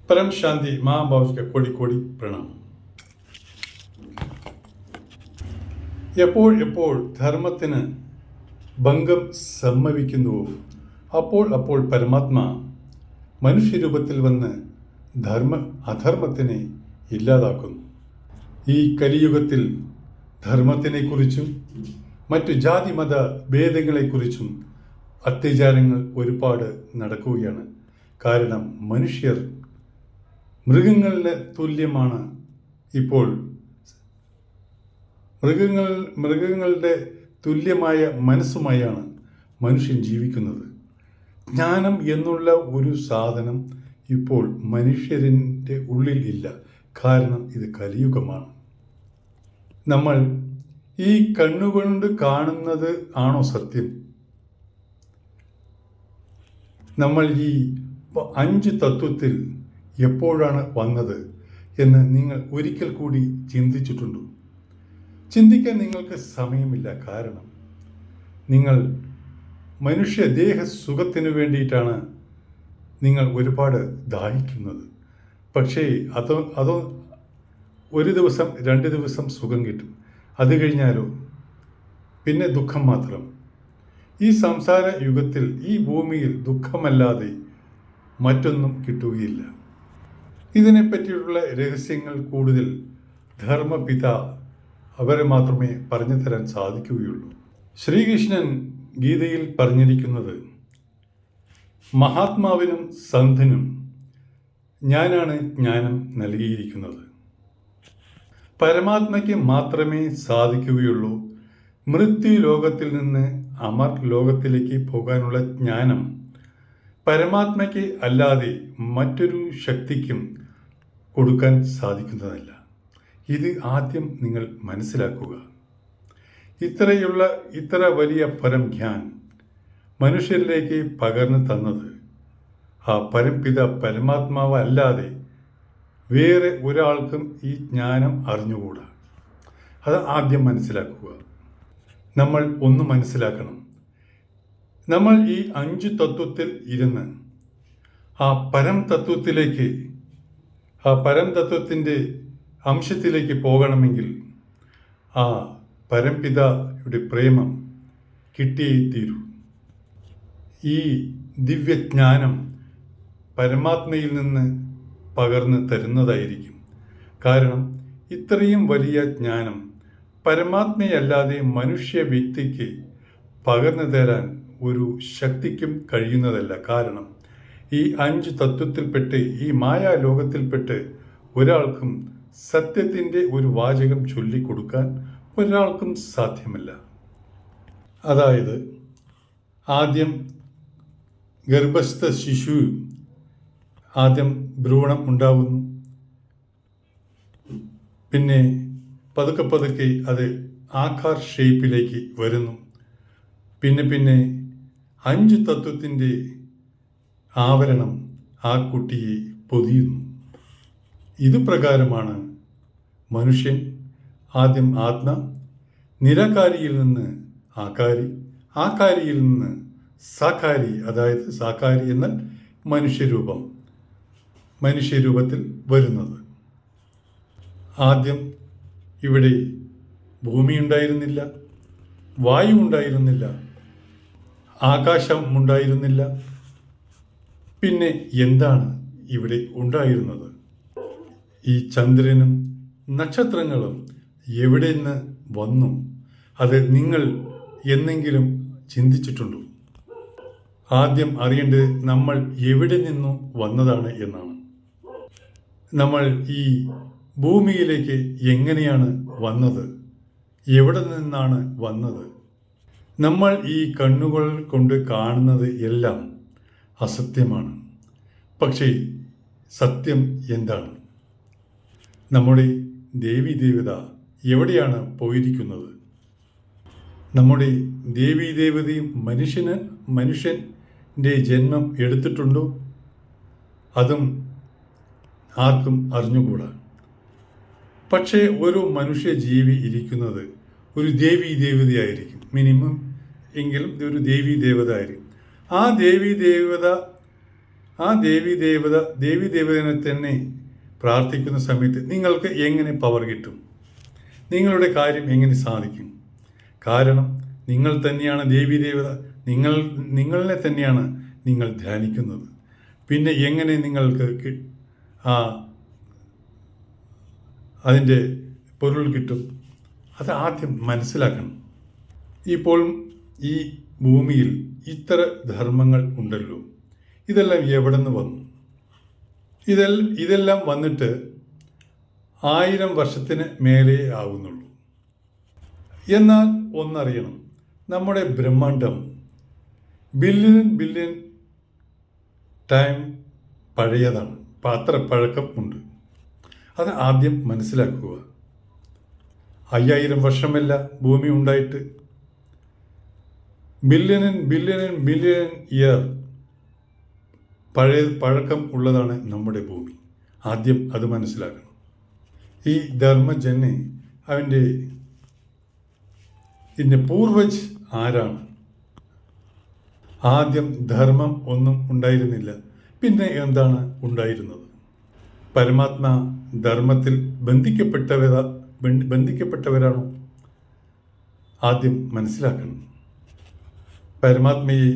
परम शांति മഹാഭാവിക്ക് കോടി പ്രണാമം. എപ്പോൾ ധർമ്മത്തിന് ഭംഗം സംഭവിക്കുന്നുവോ അപ്പോൾ പരമാത്മാ മനുഷ്യരൂപത്തിൽ വന്ന് അധർമ്മത്തിനെ ഇല്ലാതാക്കുന്നു. ഈ കലിയുഗത്തിൽ ധർമ്മത്തിനെക്കുറിച്ചും മറ്റു ജാതി മത ഭേദങ്ങളെക്കുറിച്ചും അത്യാചാരങ്ങൾ ഒരുപാട് നടക്കുകയാണ്. കാരണം മനുഷ്യർ മൃഗങ്ങളുടെ തുല്യമാണ്. ഇപ്പോൾ മൃഗങ്ങളുടെ തുല്യമായ മനസ്സുമായാണ് മനുഷ്യൻ ജീവിക്കുന്നത്. ജ്ഞാനം എന്നുള്ള ഒരു സാധനം ഇപ്പോൾ മനുഷ്യരിൻ്റെ ഉള്ളിൽ ഇല്ല. കാരണം ഇത് കലിയുഗമാണ്. നമ്മൾ ഈ കണ്ണുകൊണ്ട് കാണുന്നത് ആണോ സത്യം? നമ്മൾ ഈ 5 തത്വത്തിൽ എപ്പോഴാണ് വന്നത് എന്ന് നിങ്ങൾ ഒരിക്കൽ കൂടി ചിന്തിച്ചിട്ടുണ്ടോ? ചിന്തിക്കാൻ നിങ്ങൾക്ക് സമയമില്ല. കാരണം നിങ്ങൾ മനുഷ്യദേഹ സുഖത്തിനു വേണ്ടിയിട്ടാണ് നിങ്ങൾ ഒരുപാട് ദാഹിക്കുന്നത്. പക്ഷേ അതോ ഒരു ദിവസം 2 ദിവസം സുഖം കിട്ടും. അത് കഴിഞ്ഞാലോ പിന്നെ ദുഃഖം മാത്രം. ഈ സംസാര യുഗത്തിൽ ഈ ഭൂമിയിൽ ദുഃഖമല്ലാതെ മറ്റൊന്നും കിട്ടുകയില്ല. ഇതിനെപ്പറ്റിയുള്ള രഹസ്യങ്ങൾ കൂടുതൽ ധർമ്മപിത അവരെ മാത്രമേ പറഞ്ഞു തരാൻ സാധിക്കുകയുള്ളൂ. ശ്രീകൃഷ്ണൻ ഗീതയിൽ പറഞ്ഞിരിക്കുന്നത്, മഹാത്മാവിനും സന്ധനും ഞാനാണ് ജ്ഞാനം നൽകിയിരിക്കുന്നത്. പരമാത്മയ്ക്ക് മാത്രമേ സാധിക്കുകയുള്ളൂ മൃത്യു ലോകത്തിൽ നിന്ന് അമർ ലോകത്തിലേക്ക് പോകാനുള്ള ജ്ഞാനം. പരമാത്മയ്ക്ക് അല്ലാതെ മറ്റൊരു ശക്തിക്കും കൊടുക്കാൻ സാധിക്കുന്നതല്ല. ഇത് ആദ്യം നിങ്ങൾ മനസ്സിലാക്കുക. ഇത്ര വലിയ പരംജ്ഞാൻ മനുഷ്യരിലേക്ക് പകർന്നു തന്നത് ആ പരംപിത പരമാത്മാവ് അല്ലാതെ വേറെ ഒരാൾക്കും ഈ ജ്ഞാനം അറിഞ്ഞുകൂടാ. അത് ആദ്യം മനസ്സിലാക്കുക. നമ്മൾ ഒന്ന് മനസ്സിലാക്കണം. നമ്മൾ ഈ 5 തത്വത്തിൽ ഇരുന്ന് ആ പരംതത്വത്തിൻ്റെ അംശത്തിലേക്ക് പോകണമെങ്കിൽ ആ പരംപിതായുടെ പ്രേമം കിട്ടിയേ തീരൂ. ഈ ദിവ്യജ്ഞാനം പരമാത്മയിൽ നിന്ന് പകർന്ന് തരുന്നതായിരിക്കും. കാരണം ഇത്രയും വലിയ ജ്ഞാനം പരമാത്മയല്ലാതെ മനുഷ്യ വ്യക്തിക്ക് പകർന്നു തരാൻ ഒരു ശക്തിക്കും കഴിയുന്നതല്ല. കാരണം ഈ 5 തത്വത്തിൽപ്പെട്ട് ഈ മായാലോകത്തിൽപ്പെട്ട് ഒരാൾക്കും സത്യത്തിൻ്റെ ഒരു വാചകം ചൊല്ലിക്കൊടുക്കാൻ ഒരാൾക്കും സാധ്യമല്ല. അതായത് ആദ്യം ഗർഭസ്ഥ ശിശു ആദ്യം ഭ്രൂണം ഉണ്ടാവുന്നു. പിന്നെ പതുക്കെ അത് ആകാർ ഷേപ്പിലേക്ക് വരുന്നു. പിന്നെ 5 തത്വത്തിൻ്റെ ആവരണം ആ കുട്ടിയെ പൊതിയുന്നു. ഇതുപ്രകാരമാണ് മനുഷ്യൻ ആദ്യം ആത്മ, നിരാകാരിയിൽ നിന്ന് ആകാരി, ആകാരിയിൽ നിന്ന് സാകാരി, അതായത് സാകാരി എന്നാൽ മനുഷ്യരൂപത്തിൽ വരുന്നത്. ആദ്യം ഇവിടെ ഭൂമി ഉണ്ടായിരുന്നില്ല, വായു ഉണ്ടായിരുന്നില്ല, ആകാശം ഉണ്ടായിരുന്നില്ല. പിന്നെ എന്താണ് ഇവിടെ ഉണ്ടായിരുന്നത്? ഈ ചന്ദ്രനും നക്ഷത്രങ്ങളും എവിടെ നിന്ന് വന്നു? അത് നിങ്ങൾ എന്നെങ്കിലും ചിന്തിച്ചിട്ടുണ്ടോ? ആദ്യം അറിയേണ്ടത് നമ്മൾ എവിടെ നിന്നു വന്നതാണ് എന്നാണ്. നമ്മൾ ഈ ഭൂമിയിലേക്ക് എങ്ങനെയാണ് വന്നത്? എവിടെ നിന്നാണ് വന്നത്? നമ്മൾ ഈ കണ്ണുകൾ കൊണ്ട് കാണുന്നത് എല്ലാം അസത്യമാണ്. പക്ഷേ സത്യം എന്താണ്? നമ്മുടെ ദേവീദേവത എവിടെയാണ് പോയിരിക്കുന്നത്? നമ്മുടെ ദേവീദേവതയും മനുഷ്യൻ്റെ ജന്മം എടുത്തിട്ടുണ്ടോ? അതും ആർക്കും അറിഞ്ഞുകൂടാ. പക്ഷേ ഒരു മനുഷ്യജീവി ഇരിക്കുന്നത് ഒരു ദേവീദേവതയായിരിക്കും. മിനിമം എങ്കിലും ഒരു ദേവീദേവത ആയിരിക്കും. ആ ദേവീദേവത ആ ദേവീദേവതനെ തന്നെ പ്രാർത്ഥിക്കുന്ന സമയത്ത് നിങ്ങൾക്ക് എങ്ങനെ പവർ കിട്ടും? നിങ്ങളുടെ കാര്യം എങ്ങനെ സാധിക്കും? കാരണം നിങ്ങൾ തന്നെയാണ് ദേവീദേവത, നിങ്ങളെ തന്നെയാണ് നിങ്ങൾ ധ്യാനിക്കുന്നത്. പിന്നെ എങ്ങനെ നിങ്ങൾക്ക് അതിൻ്റെ പൊരുൾ കിട്ടും? അത് ആദ്യം മനസ്സിലാക്കണം. ഇപ്പോൾ ഈ ഭൂമിയിൽ ഇത്ര ധർമ്മങ്ങൾ ഉണ്ടല്ലോ, ഇതെല്ലാം എവിടെ നിന്ന് വന്നു? ഇതെല്ലാം വന്നിട്ട് 1000 വർഷത്തിന് മേലേ ആകുന്നുള്ളൂ. എന്നാൽ ഒന്നറിയണം, നമ്മുടെ ബ്രഹ്മാണ്ഡം ബില്യൺ ടൈം പഴയതാണ്. അത്ര പഴക്കം ഉണ്ട്. അത് ആദ്യം മനസ്സിലാക്കുക. 5000 വർഷമല്ല ഭൂമി ഉണ്ടായിട്ട്, ബില്യൺ ഇയർ പഴക്കം ഉള്ളതാണ് നമ്മുടെ ഭൂമി. ആദ്യം അത് മനസ്സിലാക്കണം. ഈ ധർമ്മജന് ഇതിൻ്റെ പൂർവജ് ആരാണ്? ആദ്യം ധർമ്മം ഒന്നും ഉണ്ടായിരുന്നില്ല. പിന്നെ എന്താണ് ഉണ്ടായിരുന്നത്? പരമാത്മാ ധർമ്മത്തിൽ ബന്ധിക്കപ്പെട്ടവരാണോ? ആദ്യം മനസ്സിലാക്കണം. പരമാത്മയെ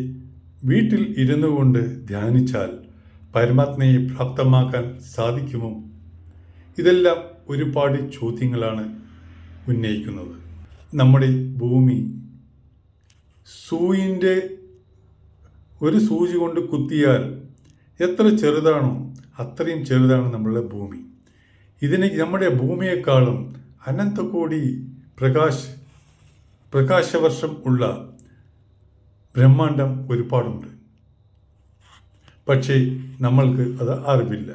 വീട്ടിൽ ഇരുന്നു കൊണ്ട് ധ്യാനിച്ചാൽ പരമാത്മയെ പ്രാപ്തമാക്കാൻ സാധിക്കുമോ? ഇതെല്ലാം ഒരുപാട് ചോദ്യങ്ങളാണ് ഉന്നയിക്കുന്നത്. നമ്മുടെ ഭൂമി ഒരു സൂചി കൊണ്ട് കുത്തിയാൽ എത്ര ചെറുതാണോ അത്രയും ചെറുതാണ് നമ്മളുടെ ഭൂമി. നമ്മുടെ ഭൂമിയെക്കാളും അനന്തകോടി പ്രകാശവർഷം ഉള്ള ബ്രഹ്മാണ്ഡം ഒരുപാടുണ്ട്. പക്ഷേ നമ്മൾക്ക് അത് അറിവില്ല.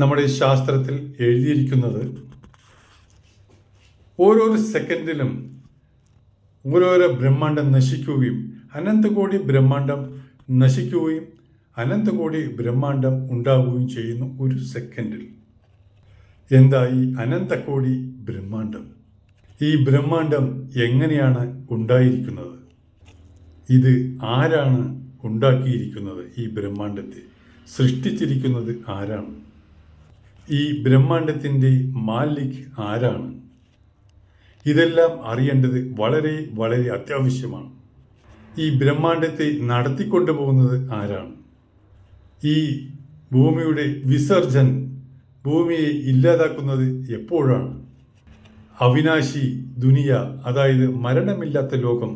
നമ്മുടെ ശാസ്ത്രത്തിൽ എഴുതിയിരിക്കുന്നത് ഓരോരോ സെക്കൻഡിലും ഓരോരോ ബ്രഹ്മാണ്ഡം നശിക്കുകയും അനന്തകോടി ബ്രഹ്മാണ്ഡം നശിക്കുകയും അനന്തകോടി ബ്രഹ്മാണ്ഡം ഉണ്ടാവുകയും ചെയ്യുന്നു ഒരു സെക്കൻഡിൽ. എന്താ ഈ അനന്തകോടി ബ്രഹ്മാണ്ഡം? ഈ ബ്രഹ്മാണ്ഡം എങ്ങനെയാണ് ഉണ്ടായിരിക്കുന്നത്? ഇത് ആരാണ് ഉണ്ടാക്കിയിരിക്കുന്നത്? ഈ ബ്രഹ്മാണ്ഡത്തെ സൃഷ്ടിച്ചിരിക്കുന്നത് ആരാണ്? ഈ ബ്രഹ്മാണ്ഡത്തിൻ്റെ മാലിക് ആരാണ്? ഇതെല്ലാം അറിയേണ്ടത് വളരെ വളരെ അത്യാവശ്യമാണ്. ഈ ബ്രഹ്മാണ്ഡത്തെ നടത്തിക്കൊണ്ടു പോകുന്നത് ആരാണ്? ഈ ഭൂമിയുടെ വിസർജൻ, ഭൂമിയെ ഇല്ലാതാക്കുന്നത് എപ്പോഴാണ്? അവിനാശി ദുനിയ, അതായത് മരണമില്ലാത്ത ലോകം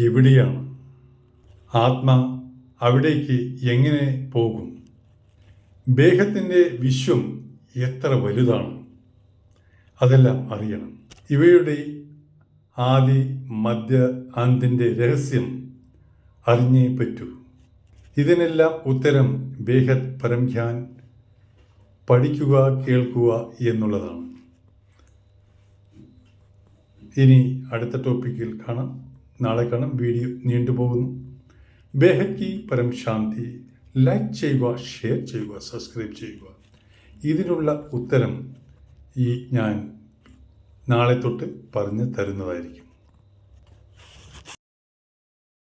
എവിടെയാണ്? ആത്മാ അവിടേക്ക് എങ്ങനെ പോകും? ദേഹത്തിൻ്റെ വിശ്വം എത്ര വലുതാണ്? അതെല്ലാം അറിയണം. ഇവയുടെ ആദി മധ്യ അന്തിൻ്റെ രഹസ്യം അറിഞ്ഞേ പറ്റൂ. ഇതിനെല്ലാം ഉത്തരം ബേഹദ് പരംജ്ഞാൻ പഠിക്കുക, കേൾക്കുക എന്നുള്ളതാണ്. ഇനി അടുത്ത ടോപ്പിക്കിൽ കാണാം. നാളെ കാണാം. വീഡിയോ നീണ്ടുപോകുന്നു. ബേഹദ് കി പരം ശാന്തി. ലൈക്ക് ചെയ്യുക, ഷെയർ ചെയ്യുക, സബ്സ്ക്രൈബ് ചെയ്യുക. ഇതിനുള്ള ഉത്തരം ഞാൻ നാളെ തൊട്ട് പറഞ്ഞു തരുന്നതായിരിക്കും.